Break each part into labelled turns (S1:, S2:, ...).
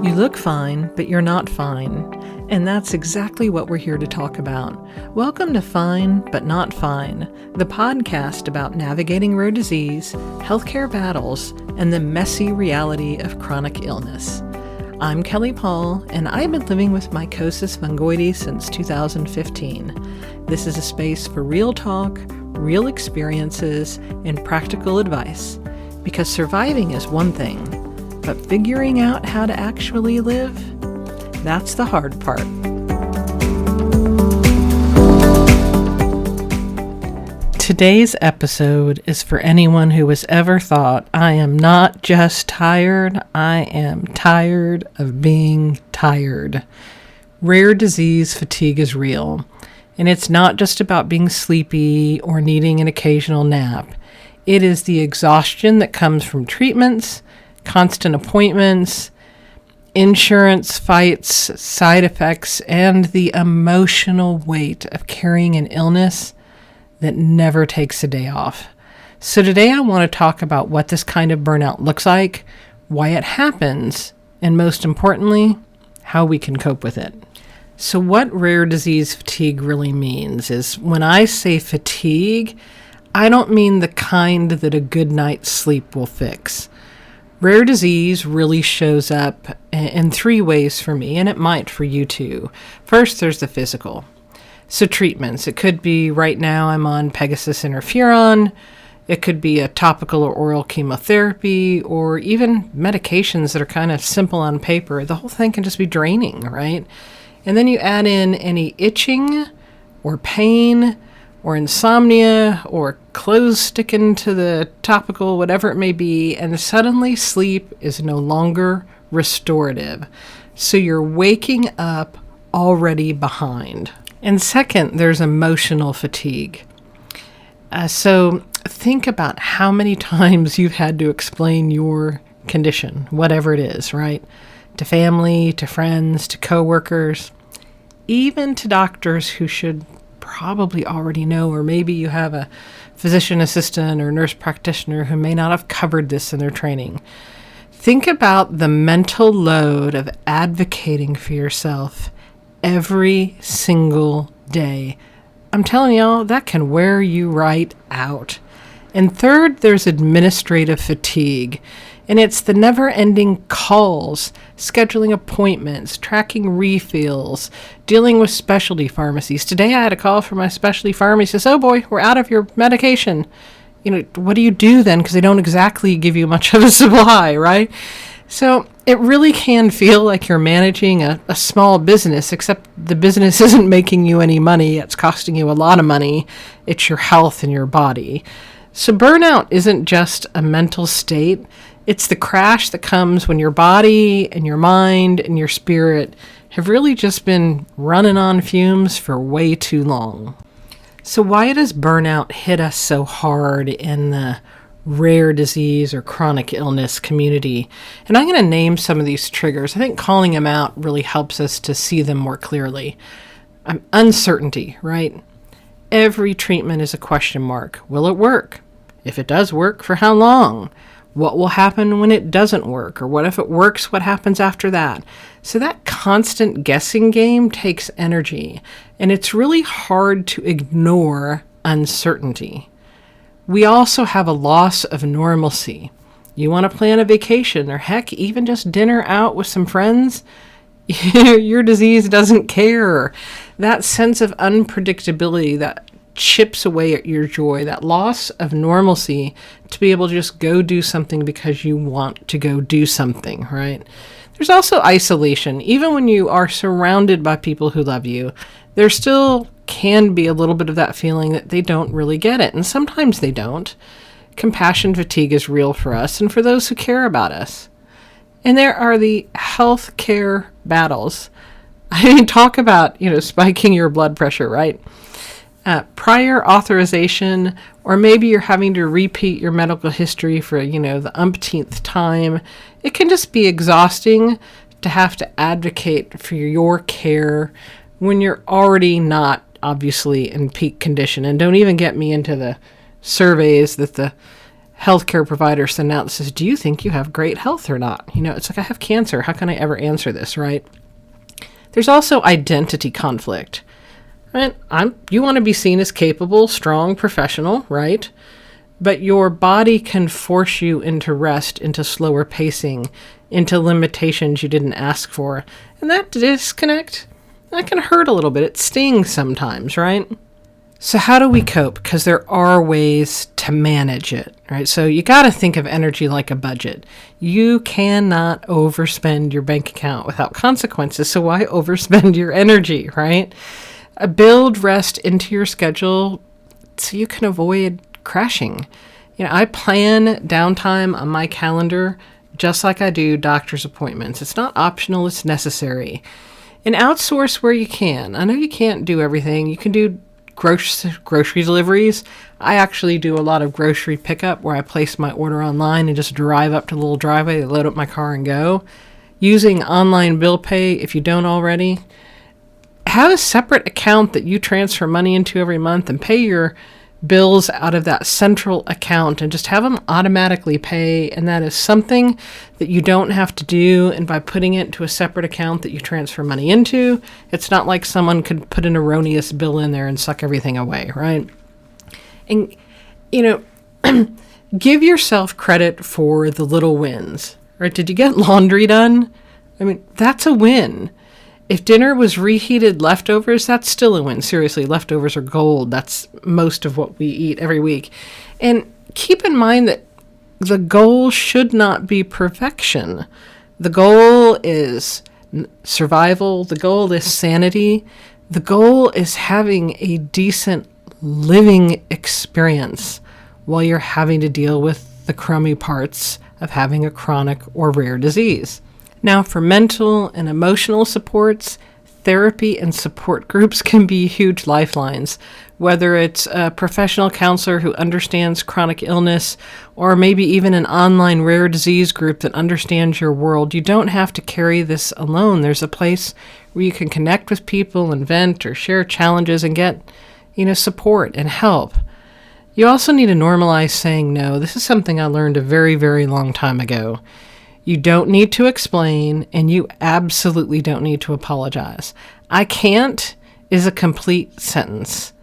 S1: You look fine, but you're not fine. And that's exactly what we're here to talk about. Welcome to Fine, But Not Fine, the podcast about navigating rare disease, healthcare battles, and the messy reality of chronic illness. I'm Kelly Paul, and I've been living with mycosis fungoides since 2015. This is a space for real talk, real experiences, and practical advice. Because surviving is one thing, but figuring out how to actually live, that's the hard part. Today's episode is for anyone who has ever thought, I am not just tired, I am tired of being tired. Rare disease fatigue is real, and it's not just about being sleepy or needing an occasional nap. It is the exhaustion that comes from treatments, constant appointments, insurance fights, side effects, and the emotional weight of carrying an illness that never takes a day off. So today I want to talk about what this kind of burnout looks like, why it happens, and most importantly, how we can cope with it. So what rare disease fatigue really means is when I say fatigue, I don't mean the kind that a good night's sleep will fix. Rare disease really shows up in three ways for me, and it might for you too. First, there's the physical. So treatments. It could be right now I'm on Pegasus interferon. It could be a topical or oral chemotherapy, or even medications that are kind of simple on paper. The whole thing can just be draining, right? And then you add in any itching or pain or insomnia, or clothes sticking to the topical, whatever it may be, and suddenly sleep is no longer restorative. So you're waking up already behind. And second, there's emotional fatigue. So think about how many times you've had to explain your condition, whatever it is, right? To family, to friends, to coworkers, even to doctors who should probably already know, or maybe you have a physician assistant or nurse practitioner who may not have covered this in their training. Think about the mental load of advocating for yourself every single day. I'm telling y'all, that can wear you right out. And third, there's administrative fatigue. And it's the never-ending calls, scheduling appointments, tracking refills, dealing with specialty pharmacies. Today I had a call from my specialty pharmacy. Says, oh boy, we're out of your medication. What do you do then? Because they don't exactly give you much of a supply, right? So it really can feel like you're managing a small business, except the business isn't making you any money. It's costing you a lot of money. It's your health and your body. So burnout isn't just a mental state. It's the crash that comes when your body and your mind and your spirit have really just been running on fumes for way too long. So why does burnout hit us so hard in the rare disease or chronic illness community? And I'm going to name some of these triggers. I think calling them out really helps us to see them more clearly. Uncertainty, right? Every treatment is a question mark. Will it work? If it does work, for how long? What will happen when it doesn't work? Or what if it works? What happens after that? So that constant guessing game takes energy, and it's really hard to ignore uncertainty. We also have a loss of normalcy. You want to plan a vacation, or heck, even just dinner out with some friends? Your disease doesn't care. That sense of unpredictability that chips away at your joy, that loss of normalcy to be able to just go do something because you want to go do something, right? There's also isolation. Even when you are surrounded by people who love you, there still can be a little bit of that feeling that they don't really get it, and sometimes they don't. Compassion fatigue is real for us and for those who care about us. And there are the health care battles. I mean, talk about, spiking your blood pressure, right? Prior authorization, or maybe you're having to repeat your medical history for, the umpteenth time. It can just be exhausting to have to advocate for your care when you're already not obviously in peak condition. And don't even get me into the surveys that the healthcare provider send out that says, do you think you have great health or not? It's like, I have cancer. How can I ever answer this, right? There's also identity conflict, right? You want to be seen as capable, strong, professional, right? But your body can force you into rest, into slower pacing, into limitations you didn't ask for. And that disconnect, that can hurt a little bit. It stings sometimes, right? So how do we cope? Because there are ways to manage it, right? So you got to think of energy like a budget. You cannot overspend your bank account without consequences. So why overspend your energy, right? Build rest into your schedule so you can avoid crashing. I plan downtime on my calendar just like I do doctor's appointments. It's not optional, it's necessary. And outsource where you can. I know you can't do everything. You can do grocery deliveries. I actually do a lot of grocery pickup where I place my order online and just drive up to the little driveway, load up my car and go. Using online bill pay, if you don't already, have a separate account that you transfer money into every month and pay your bills out of that central account and just have them automatically pay. And that is something that you don't have to do. And by putting it to a separate account that you transfer money into, it's not like someone could put an erroneous bill in there and suck everything away, right? And, give yourself credit for the little wins, right? Did you get laundry done? That's a win. If dinner was reheated leftovers, that's still a win. Seriously, leftovers are gold. That's most of what we eat every week. And keep in mind that the goal should not be perfection. The goal is survival. The goal is sanity. The goal is having a decent living experience while you're having to deal with the crummy parts of having a chronic or rare disease. Now, for mental and emotional supports, therapy and support groups can be huge lifelines, whether it's a professional counselor who understands chronic illness or maybe even an online rare disease group that understands your world. You don't have to carry this alone. There's a place where you can connect with people and vent or share challenges and get, support and help. You also need to normalize saying no. This is something I learned a very, very long time ago. You don't need to explain, and you absolutely don't need to apologize. I can't is a complete sentence,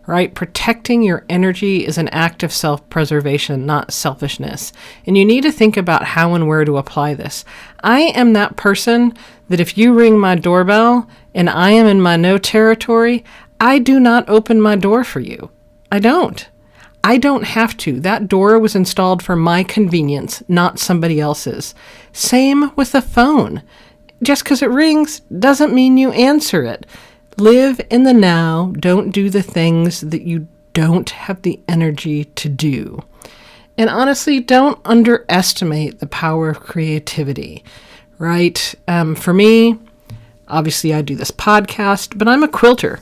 S1: right? Protecting your energy is an act of self-preservation, not selfishness. And you need to think about how and where to apply this. I am that person that if you ring my doorbell and I am in my no territory, I do not open my door for you. I don't have to. That door was installed for my convenience, not somebody else's. Same with the phone. Just because it rings doesn't mean you answer it. Live in the now. Don't do the things that you don't have the energy to do. And honestly, don't underestimate the power of creativity, right? For me, obviously I do this podcast, but I'm a quilter,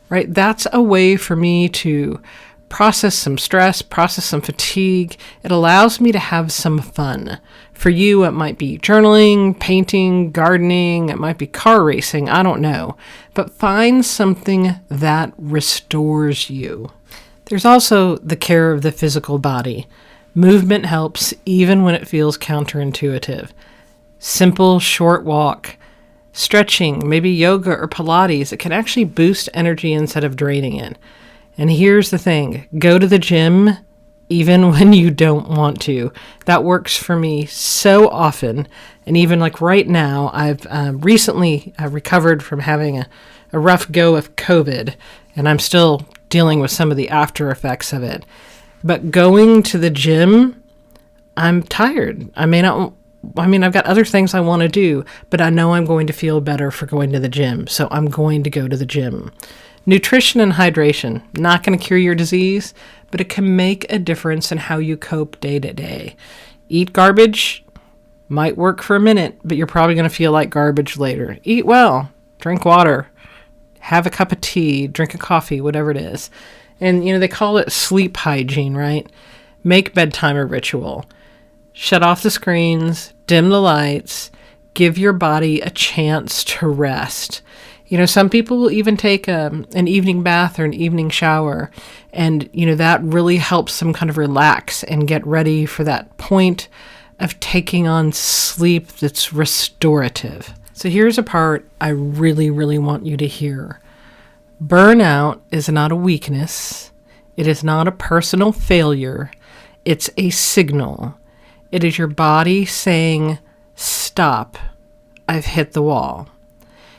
S1: right? That's a way for me to process some stress, process some fatigue. It allows me to have some fun. For you, it might be journaling, painting, gardening, it might be car racing, I don't know. But find something that restores you. There's also the care of the physical body. Movement helps even when it feels counterintuitive. Simple, short walk, stretching, maybe yoga or Pilates, it can actually boost energy instead of draining it. And here's the thing, go to the gym even when you don't want to. That works for me so often. And even like right now, I've recently recovered from having a rough go of COVID, and I'm still dealing with some of the after effects of it. But going to the gym, I'm tired. I've got other things I want to do, but I know I'm going to feel better for going to the gym, so I'm going to go to the gym. Nutrition and hydration, not going to cure your disease, but it can make a difference in how you cope day to day. Eat garbage, might work for a minute, but you're probably going to feel like garbage later. Eat well, drink water, have a cup of tea, drink a coffee, whatever it is. And, they call it sleep hygiene, right? Make bedtime a ritual. Shut off the screens, dim the lights, give your body a chance to rest. Some people will even take an evening bath or an evening shower, and, that really helps them kind of relax and get ready for that point of taking on sleep that's restorative. So here's a part I really, really want you to hear. Burnout is not a weakness. It is not a personal failure. It's a signal. It is your body saying, stop, I've hit the wall.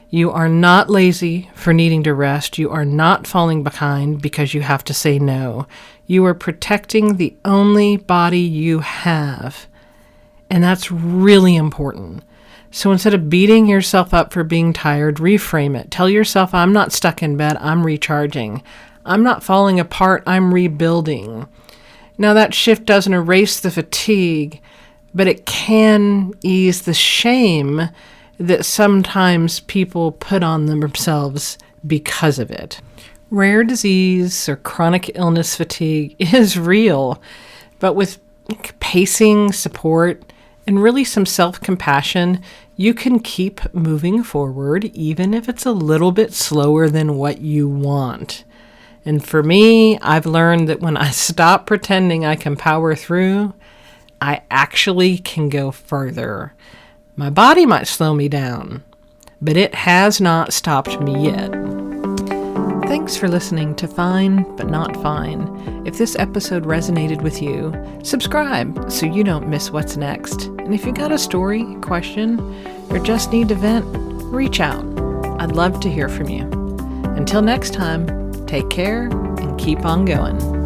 S1: You are not lazy for needing to rest. You are not falling behind because you have to say no. You are protecting the only body you have. And that's really important. So instead of beating yourself up for being tired, reframe it. Tell yourself, I'm not stuck in bed, I'm recharging. I'm not falling apart, I'm rebuilding. Now that shift doesn't erase the fatigue, but it can ease the shame that sometimes people put on themselves because of it. Rare disease or chronic illness fatigue is real, but with pacing, support, and really some self-compassion, you can keep moving forward even if it's a little bit slower than what you want. And for me, I've learned that when I stop pretending I can power through, I actually can go further. My body might slow me down, but it has not stopped me yet. Thanks for listening to Fine But Not Fine. If this episode resonated with you, subscribe so you don't miss what's next. And if you got a story, question, or just need to vent, reach out. I'd love to hear from you. Until next time, take care and keep on going.